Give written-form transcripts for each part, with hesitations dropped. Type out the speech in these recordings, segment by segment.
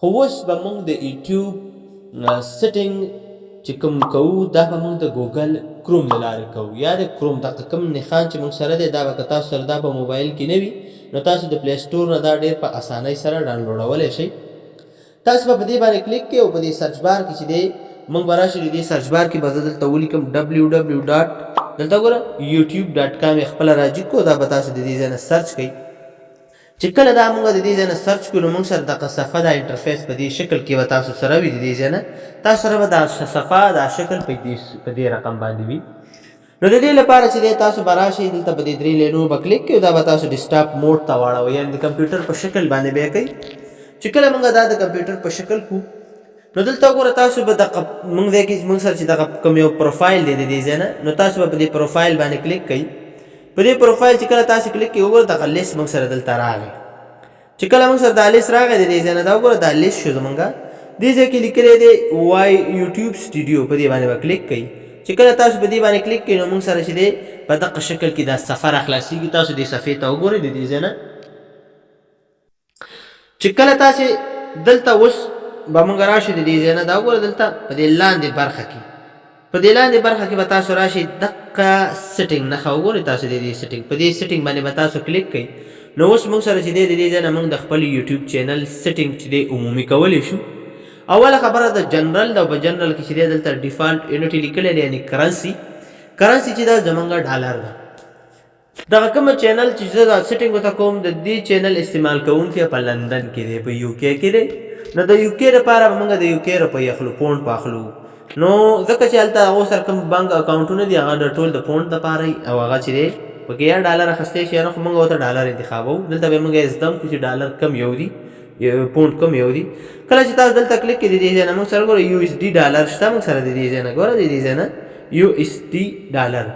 خو اوس به موږ د یوټیوب سیټینګ چې کوم کوو دا به موږ د ګوګل کروم له لارې کوو یا د کروم دغه کوم نښان چې موږ سره دی دا به که تاسو سره دا په موبایل کې نه وي نو تاسو د پلی سټور نه دا ډېر په اسانۍ سره ډاونلوډولی شئ. تاسو به په دې باندې کلیک کوئ او په دې سرچ بار کې چې دی موږ به راشو د دې سرچ بار کې به زه دلته ولیکم www. دلته ګوره youtube.com یې خپله راجګ کړو دا به تاسو د دې ځای نه سرچ کوئ. چې کله دا موږ د دې ځای نه سرچ کړو نو موږ سره دغه صفحه دا انټرفیس په دې شکل کې به تاسو سره وي. د دې ځای نه تاسو سره به دا صفحه دا شکل په دې رقم باندې وي. نو د دې لپاره چې دی تاسو به راشئ دلته په دې 3 لینو به کلیک کوئ دا به تاسو ډیسکټاپ موډ ته واړوئ یعنې د کمپیوټر په شکل باندې به یې کوئ. چې کله موږ دا د کمپیوټر په شکل کړو نو دلته وګوره تاسو به دغه موږ دی کې موږ سره چې دغه کوم یو پروفایل دی د دې ځای نه نو تاسو به په دې پروفایل باندې کلیک کوئ. په دې پروفایل چې کله تاسو کلیک کوئ وګوره دغه لیست موږ سره دلته راغی. چې کله موږ سره دا لیست راغی د دې ځای نه دا وګوره دا لیست شو زمونږ دې ځای کې لیکلی دی وای یوټیوب سټوډیو په دې باندې به کلیک کوئ. چې کله تاسو په دې باندې کلیک کوئ نو موږ سره چې دی په دغه شکل کې دا صفحه راخلاصېږي. تاسو دې صفحې ته وګورئ د دې ځای نه چې کله تاسې دلته اوس به موږ راشو د دې ځای نه دا وګوره دلته په دې لاندې برخه کې به تاسو راشئ دقه سیټینګ نښه وګورئ تاسو د دې سیټینګ په دې سیټینګ باندې به تاسو کلیک کوئ. نو اوس موږ سره چې دی د دې ځای نه موږ د خپل یوټیوب چینل سیټینګ چې دی عمومي کولی شو. اوله خبره د جنرل ده او په جنرل کې چې دی دلته ډیفالټ یونټي لیکلی دی یعنې کرنسي چې دا زمونږ ډالر ده. دغه کومه چینل چې زه دا سیټینګ ورته کوم د دې چینل استعمال کوونکی په لندن کې دی په یو کې کې دی. نو د یو کې لپاره به موږ د یو کې روپۍ اخلو پونډ به اخلو. نو ځکه چې هلته هغو سره کوم بانک اکاونټونه دي هغه د ټول د پونډ دپاره او هغه چې دی پکې یا ډالر اخیستی شي نو خو موږ ورته ډالر انتخابوو. دلته به موږ زده کړو چې ډالر کم یو دي پونډ کم یو دي. کله چې تاسو دلته کلیک کړئ د دې ځای نه موږ سره ګوره USD ډالر شته موږ سره د دې ځای نه ګوره د دې ځای نه USD ډالر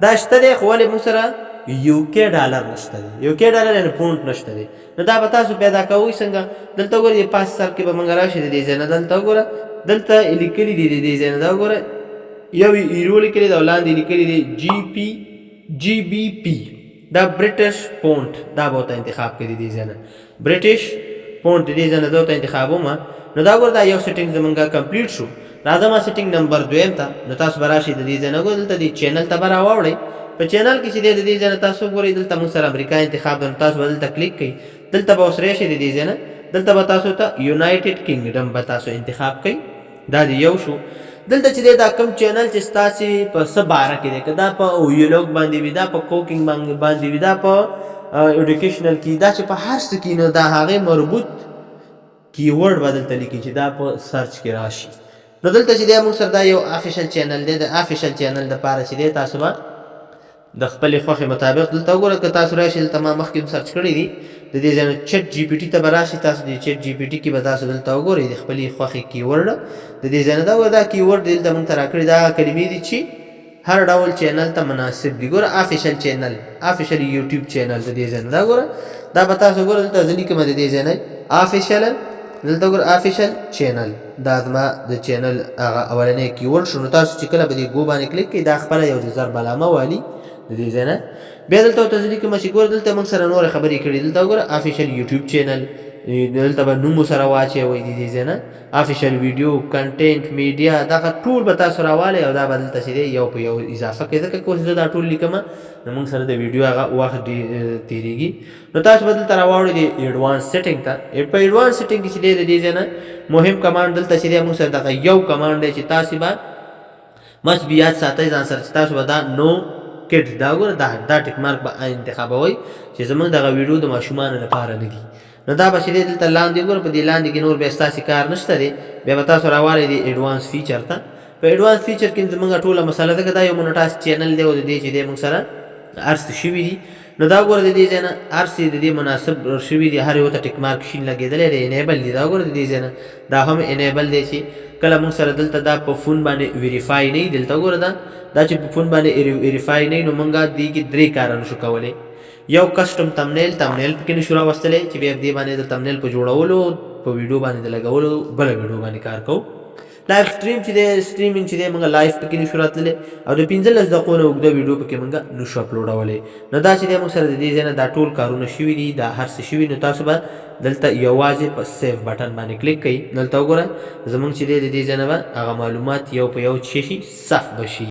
دا شته دی خو ولې موږ سره UK ډالر نشته دی. UK ډالر یعنې پونډ نشته دی. نو دا به تاسو پیدا کوئ څنګه دلته وګورئ د 5 سر کې به موږ راشي د دې ځای نه دلته وګوره دلته لیکلي دي د دې ځای نه دا وګوره یو ایرو لیکلي دی او لاندې لیکلي دی GBP دا برټش پونډ دا به ورته انتخاب کړي د دې ځای نه برټش پونډ د دې ځای نه زه ورته انتخابوم. نو دا ګوره دا یو سیټینګ زمونږ کمپلیټ شو. راځم سیټینګ نمبر 2 ته نو تاسو به راشئ د دې ځای نه ګوره دلته د چینل ته به راواوړئ. په چینل کې چې دی د دې ځای نه تاسو وګورئ دلته موږ سره امریکا انتخاب ده نو تاسو به دلته کلیک کوئ. دلته به اوس راشئ د دې ځای نه دلته به تاسو ته یونایټډ کینګډم به تاسو انتخاب کوئ. دا د یو شو. دلته چې دی دا کوم چینل چې ستاسې په څه باره کې دی که دا په ویلوګ باندې وي دا په کوکینګ باندې وي دا په ایډوکیشنل کې دا چې په هر څه کې نو دا هغې مربوط کیورډ به دلته لیکي چې دا په سرچ کې راشي. نو دلته چې دی موږ سره دا یو افیشل چینل دی د افیشل چینل دپاره چې دی تاسو به د خپلې خوښې مطابق دلته وګوره که تاسو راشئ دلته ما مخکې سرچ کړی دي د دې ځای نه چټ GPT ته به راشئ تاسو د چټ GPT کې به تاسو دلته وګورئ د خپلې خوښې کیورډ د دې ځای نه دا وګوره دا کیورډ دلته موږ ته راکړي دا کلمې دي چې هر ډول چینل ته مناسب دي. ګوره افیشل چینل افیشل یوټیوب چینل د دې ځای نه دا ګوره دا به تاسو ګوره دلته زه لیکم د دې ځای نه افیشل دلته ګوره افیشل چینل دا زما د چینل هغه اولنی کیورډ شو. نو تاسو چې کله به دې ګو باندې کلیک کړئ دا خپله یو د ضرب علامه والي د دې ځای نه بیا دلته ورته زه لیکم چې ګوره دلته موږ سره نورې خبرې کړي دلته وګوره افیشل یوټیوب چینل دلته به نوم سره واچوئ د دې ځای نه افیشل ویډیو کنټینټ میډیا دغه ټول به تاسو راوالی او دا به دلته چې دی یو په یو اضافه کوي. ځکه که اوس زه دا ټول لیکم نو موږ سره د ویډیو هغه وخت تېرېږي. نو تاسو به دلته راواړئ د ایډوانس سیټینګ ته. په ایډوانس سیټینګ کې چې دی د دې ځای نه مهم کمانډ دلته چې دی موږ سره دغه یو کمانډ دی چې تاسې به مست یاد ساتئ ځان سره چې تاسو به دا نو کډ دا ګوره دا ټیک مارک به انتخابوئ چې زموږ دغه ویډیو د ماشومانو لپاره نه دي. نو دا به چې دی دلته لاندې ګوره په دې لاندې کې نور بیا ستاسې کار نشته دی بیا به تاسو راوالی د ایډوانس فیچر ته. په ایډوانس فیچر کې زموږ ټوله مسله ده که دا یو مونوټاس چینل دی او د دې چې دی موږ سره هر څه شوي دي. نو دا ګوره د دې ځای نه هر څه د دې مناسب شوي دي هر یو ته ټیک مارک شین لګېدلی دی انیبل دی دا ګوره د دې ځای نه دا هم انیبل دی چې کله موږ سره دلته دا په فون باندې ویریفای نه وي دلته ګوره دا چې په فون باندې ویریفای نه وي نو موږ دې کې 3 کاره نشو کولی. یو کسټم تمنیل پکې نشو راوستلی چې بیا دې باندې د تمنیل په جوړولو په ویډیو باندې د لګولو بله ویډیو باندې کار کوو. لایف سټریم چې دی سټریمینګ چې دی موږ لایف پکې نشو راتللی او د 15 دقیقو نه اوږده ویډیو پکې موږ نشو اپلوډولی نو دا چې دی موږ سره د دې ځای نه دا ټول کارونه شوي دي دا هر څه شوي نو تاسو به دلته یوازې په سیف بټن باندې کلیک کوئ دلته وګوره زموږ چې دی د دې ځای نه به هغه معلومات یو په یو څه شي صف به شي